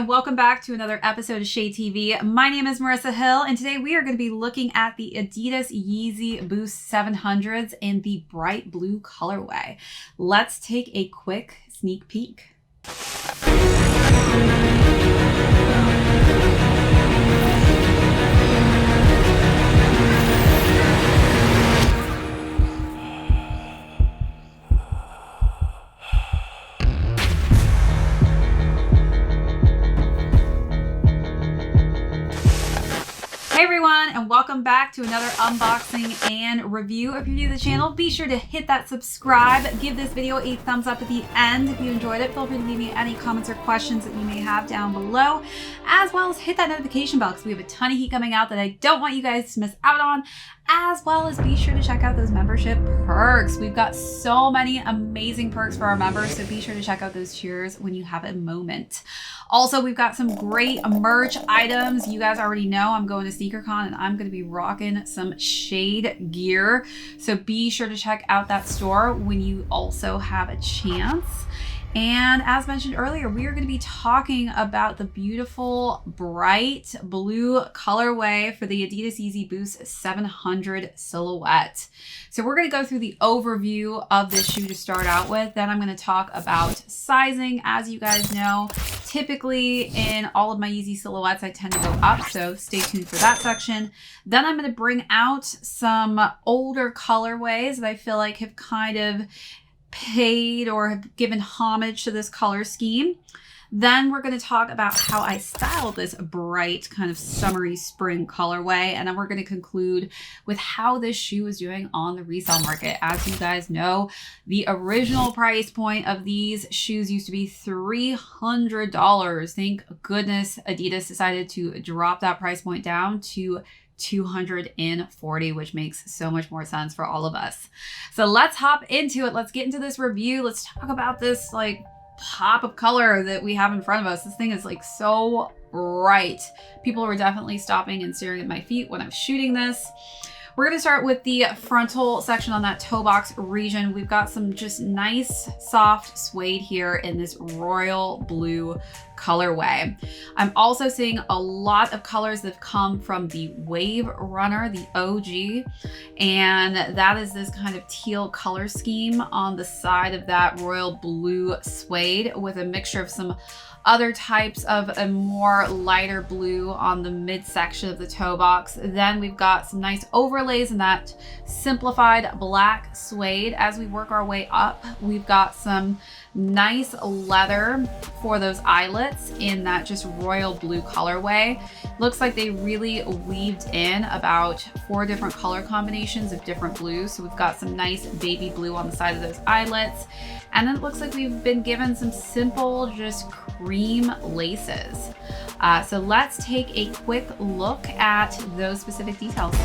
welcome back to another episode of Shade TV. My name is Marissa Hill, and today we are going to be looking at the Adidas Yeezy Boost 700s in the bright blue colorway. Let's take a quick sneak peek. Hey everyone, and welcome back to another unboxing and review. If you're new to the channel, be sure to hit that subscribe. Give this video a thumbs up at the end if you enjoyed it. Feel free to leave me any comments or questions that you may have down below, as well as hit that notification bell because we have a ton of heat coming out that I don't want you guys to miss out on, as well as be sure to check out those membership perks. We've got so many amazing perks for our members, so be sure to check out those tiers when you have a moment. Also, we've got some great merch items. You guys already know I'm going to SneakerCon and I'm going to be rocking some Shade gear. So be sure to check out that store when you also have a chance. And as mentioned earlier, we are going to be talking about the beautiful bright blue colorway for the Adidas Yeezy Boost 700 silhouette. So we're going to go through the overview of this shoe to start out with. Then I'm going to talk about sizing. As you guys know, typically in all of my Yeezy silhouettes, I tend to go up. So stay tuned for that section. Then I'm going to bring out some older colorways that I feel like have kind of paid or have given homage to this color scheme. Then we're going to talk about how I styled this bright kind of summery spring colorway. And then we're going to conclude with how this shoe is doing on the resale market. As you guys know, the original price point of these shoes used to be $300. Thank goodness Adidas decided to drop that price point down to $240, which makes so much more sense for all of us. So let's hop into it. Let's get into this review. Let's talk about this like pop of color that we have in front of us. This thing is like so bright. People were definitely stopping and staring at my feet when I was shooting this. We're going to start with the frontal section on that toe box region. We've got some just nice soft suede here in this royal blue colorway. I'm also seeing a lot of colors that have come from the Wave Runner, the OG, and that is this kind of teal color scheme on the side of that royal blue suede with a mixture of some other types of a more lighter blue on the midsection of the toe box. Then we've got some nice overlays in that simplified black suede. As we work our way up, we've got some nice leather for those eyelets in that just royal blue colorway. Looks like they really weaved in about 4 different color combinations of different blues. So we've got some nice baby blue on the side of those eyelets. And then it looks like we've been given some simple, just cream laces. So let's take a quick look at those specific details.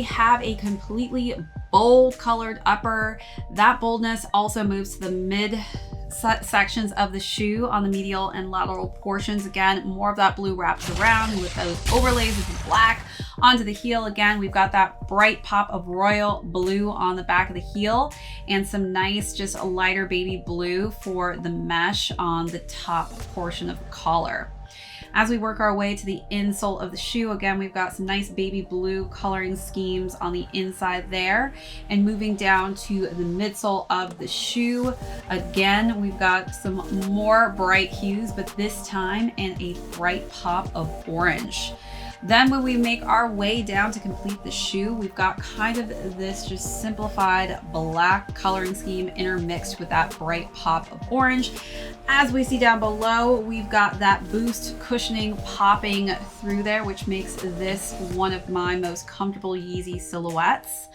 Have a completely bold colored upper. That boldness also moves to the mid sections of the shoe on the medial and lateral portions. Again, more of that blue wraps around with those overlays of black onto the heel. Again, we've got that bright pop of royal blue on the back of the heel and some nice just a lighter baby blue for the mesh on the top portion of the collar. As we work our way to the insole of the shoe, again, we've got some nice baby blue coloring schemes on the inside there. And moving down to the midsole of the shoe, again, we've got some more bright hues, but this time in a bright pop of orange. Then when we make our way down to complete the shoe, we've got kind of this just simplified black coloring scheme intermixed with that bright pop of orange. As we see down below, we've got that boost cushioning popping through there, which makes this one of my most comfortable Yeezy silhouettes.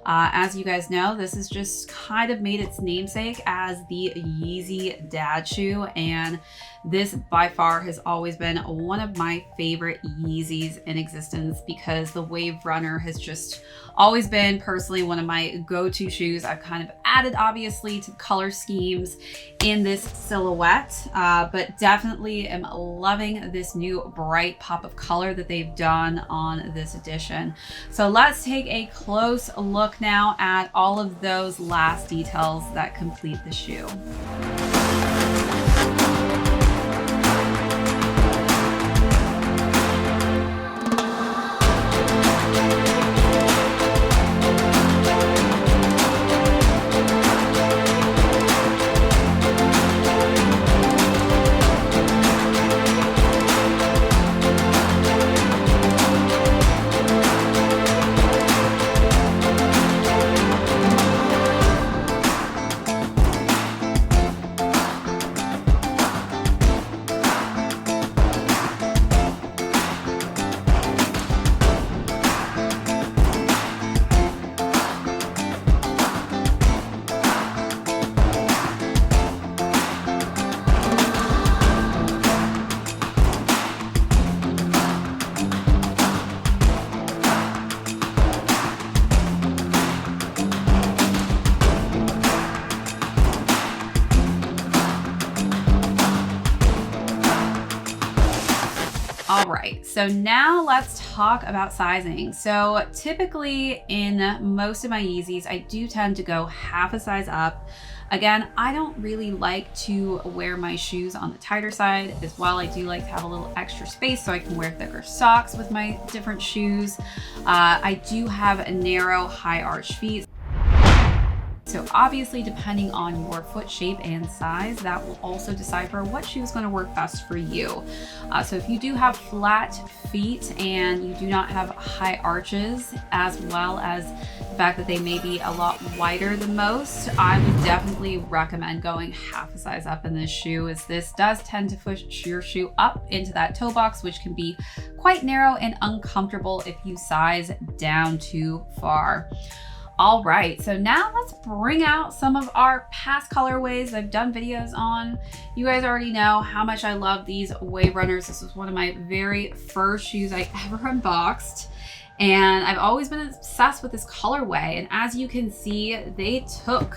As you guys know, this has just kind of made its namesake as the Yeezy dad shoe, and this by far has always been one of my favorite Yeezys in existence because the Wave Runner has just always been personally one of my go-to shoes. I've kind of added obviously to the color schemes in this silhouette, but definitely am loving this new bright pop of color that they've done on this edition. So let's take a close look now at all of those last details that complete the shoe. All right, so now let's talk about sizing. So typically in most of my Yeezys, I do tend to go half a size up. Again, I don't really like to wear my shoes on the tighter side as well. I do like to have a little extra space so I can wear thicker socks with my different shoes. I do have a narrow, high arch feet. So obviously, depending on your foot shape and size, that will also decipher what shoe is going to work best for you. So if you do have flat feet and you do not have high arches, as well as the fact that they may be a lot wider than most, I would definitely recommend going half a size up in this shoe, as this does tend to push your shoe up into that toe box, which can be quite narrow and uncomfortable if you size down too far. All right, so now let's bring out some of our past colorways I've done videos on. You guys already know how much I love these Wave Runners. This was one of my very first shoes I ever unboxed, and I've always been obsessed with this colorway. And as you can see, they took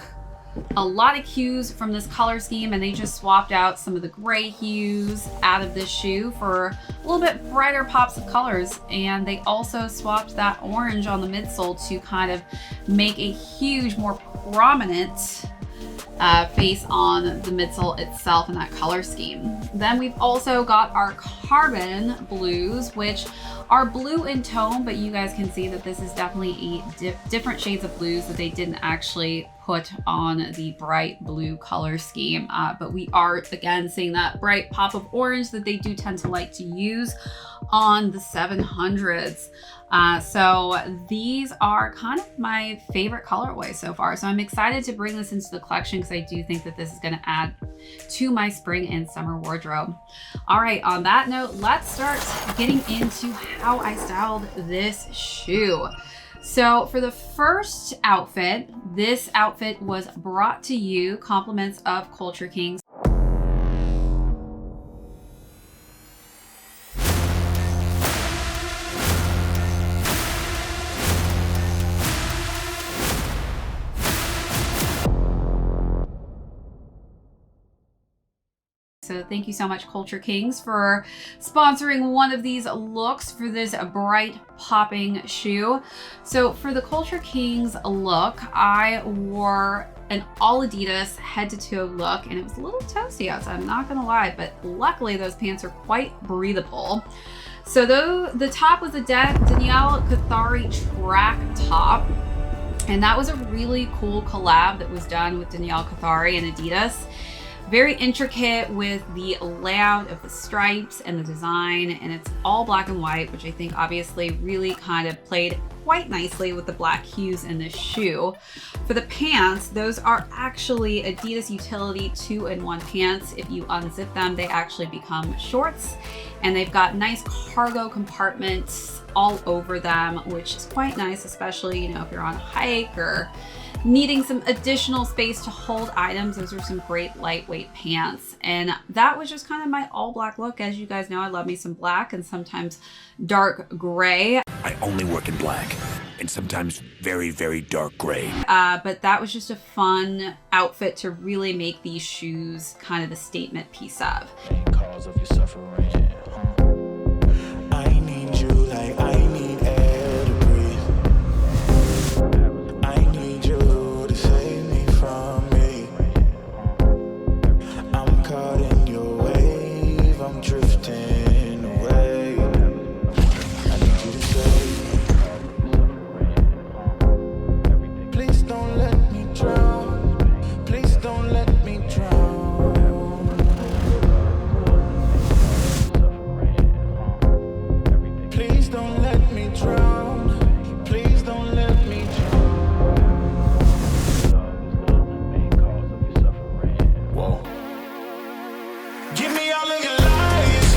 a lot of cues from this color scheme, and they just swapped out some of the gray hues out of this shoe for a little bit brighter pops of colors. And they also swapped that orange on the midsole to kind of make a huge, more prominent face on the midsole itself in that color scheme. Then we've also got our carbon blues, which are blue in tone, but you guys can see that this is definitely different shades of blues that they didn't actually put on the bright blue color scheme. But we are again seeing that bright pop of orange that they do tend to like to use on the 700s. So these are kind of my favorite colorway so far. So I'm excited to bring this into the collection because I do think that this is going to add to my spring and summer wardrobe. All right, on that note, let's start getting into how I styled this shoe. So for the first outfit, this outfit was brought to you compliments of Culture Kings. So thank you so much, Culture Kings, for sponsoring one of these looks for this bright popping shoe. So for the Culture Kings look, I wore an all Adidas head to toe look, and it was a little toasty outside, I'm not gonna lie, but luckily those pants are quite breathable. So though the top was a Danielle Cathari track top, and that was a really cool collab that was done with Danielle Cathari and Adidas. Very intricate with the layout of the stripes and the design, and it's all black and white, which I think obviously really kind of played quite nicely with the black hues in this shoe. For the pants, those are actually Adidas Utility 2-in-1 pants. If you unzip them, they actually become shorts, and they've got nice cargo compartments all over them, which is quite nice, especially, you know, if you're on a hike or needing some additional space to hold items. Those are some great lightweight pants. And that was just kind of my all black look. As you guys know, I love me some black and sometimes dark gray. I only work in black and sometimes very, very dark gray. But that was just a fun outfit to really make these shoes kind of the statement piece of. Cause of your suffering. I need you like I need air to breathe. I need you to save me from me. I'm caught in your wave, I'm drifting away. I need you to save me. Please don't let me drown. Please don't let me drown. Please don't let me drown. Please don't let me drown. Whoa. Give me all of your lies.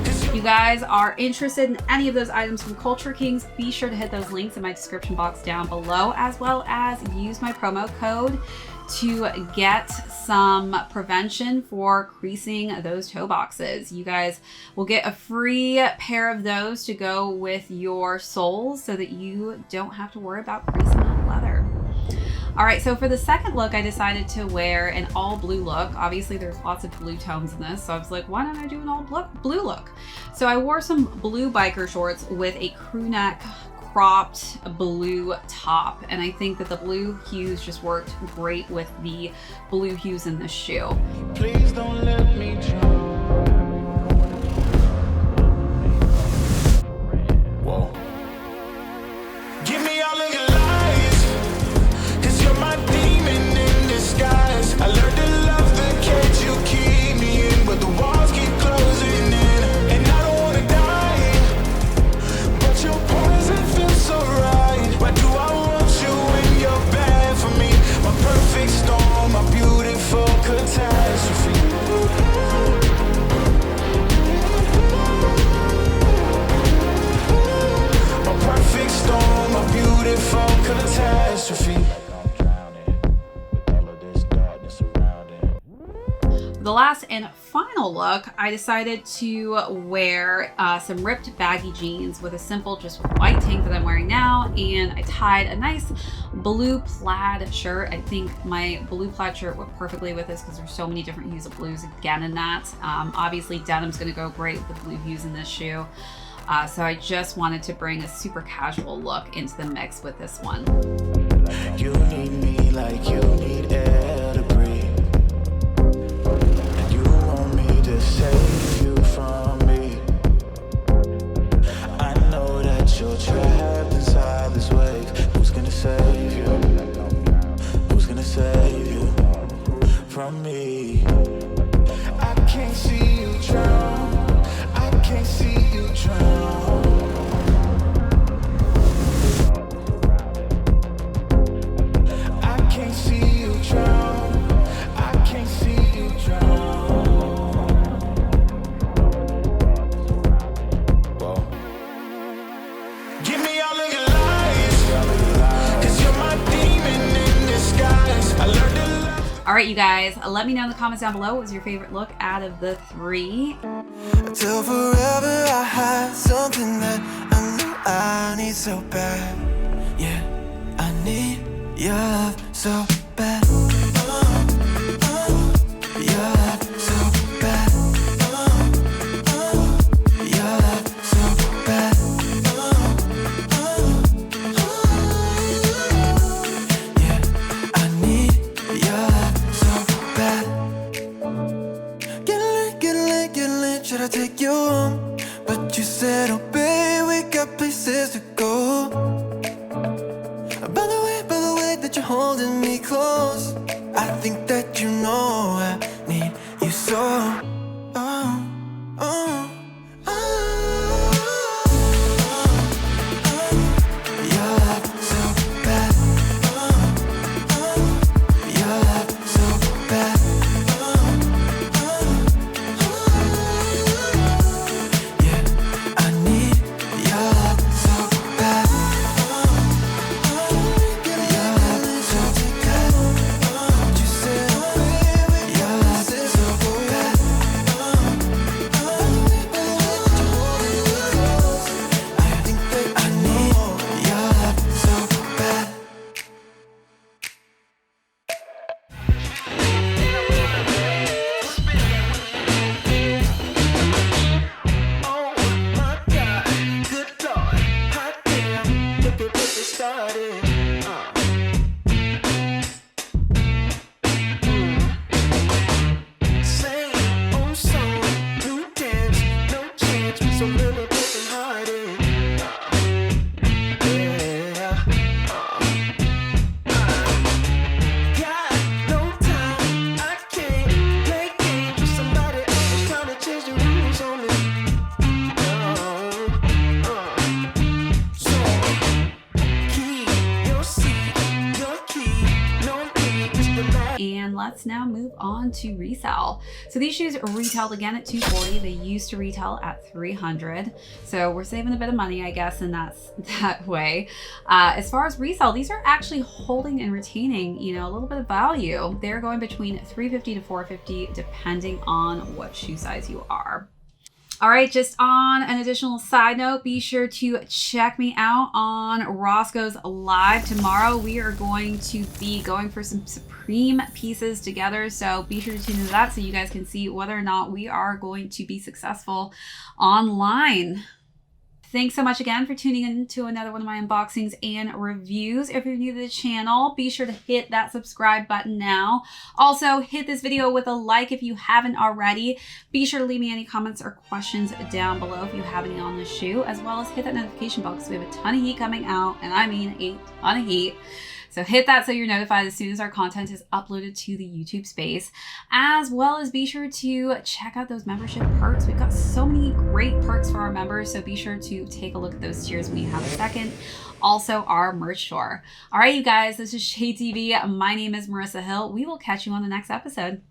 If you guys are interested in any of those items from Culture Kings, be sure to hit those links in my description box down below, as well as use my promo code to get some prevention for creasing those toe boxes. You guys will get a free pair of those to go with your soles so that you don't have to worry about creasing that leather. All right, so for the second look, I decided to wear an all blue look. Obviously, there's lots of blue tones in this, so I was like, why don't I do an all blue look? So I wore some blue biker shorts with a crew neck cropped blue top, and I think that the blue hues just worked great with the blue hues in this shoe. Please don't let me drown. Whoa. Give me all of your lies, 'cause you're my demon in disguise. I learned to love the cage you keep me in, but the walls keep closing in, and I don't wanna die, but your poison feels so right. Why do I want you when you're bad for me? My perfect storm, my beautiful catastrophe. My perfect storm, my beautiful catastrophe. The last and final look, I decided to wear some ripped baggy jeans with a simple just white tank that I'm wearing now, and I tied a nice blue plaid shirt. I think my blue plaid shirt went perfectly with this because there's so many different hues of blues again in that. Obviously denim's gonna go great with the blue hues in this shoe. So I just wanted to bring a super casual look into the mix with this one. You need me like you need air to breathe, and you want me to save you from me. I know that you're trapped inside this wave. Who's gonna save you? Who's gonna save you from me? I can't see you drown. I can't see you drown. I can't see you drown. I can't see you drown. Whoa. Give me all of your lies, 'cause you're my demon in disguise. I learned to love. All right, you guys, let me know in the comments down below what was your favorite look out of the three. Till forever I had something that I know I need so bad. Yeah, I need your love so bad. Your love so bad. Your love so bad. Yeah, I need your love so bad. Get lit, should I take you home? But you said, oh babe, we got places to go. By the way that you're holding me close, I think that you know and let's now move on to resale. So these shoes retailed again at $240. They used to retail at $300. So we're saving a bit of money, I guess, in that way. As far as resale, these are actually holding and retaining, you know, a little bit of value. They're going between $350 to $450 depending on what shoe size you are. All right, just on an additional side note, be sure to check me out on Roscoe's Live tomorrow. We are going to be going for some Supreme pieces together, so be sure to tune into that so you guys can see whether or not we are going to be successful online. Thanks so much again for tuning in to another one of my unboxings and reviews. If you're new to the channel, be sure to hit that subscribe button now. Also, hit this video with a like if you haven't already. Be sure to leave me any comments or questions down below if you have any on the shoe, as well as hit that notification bell because we have a ton of heat coming out, and I mean a ton of heat. So hit that so you're notified as soon as our content is uploaded to the YouTube space, as well as be sure to check out those membership perks. We've got so many great perks for our members, so be sure to take a look at those tiers when you have a second. Also, our merch store. All right, you guys, this is ShadeTV. My name is Marissa Hill. We will catch you on the next episode.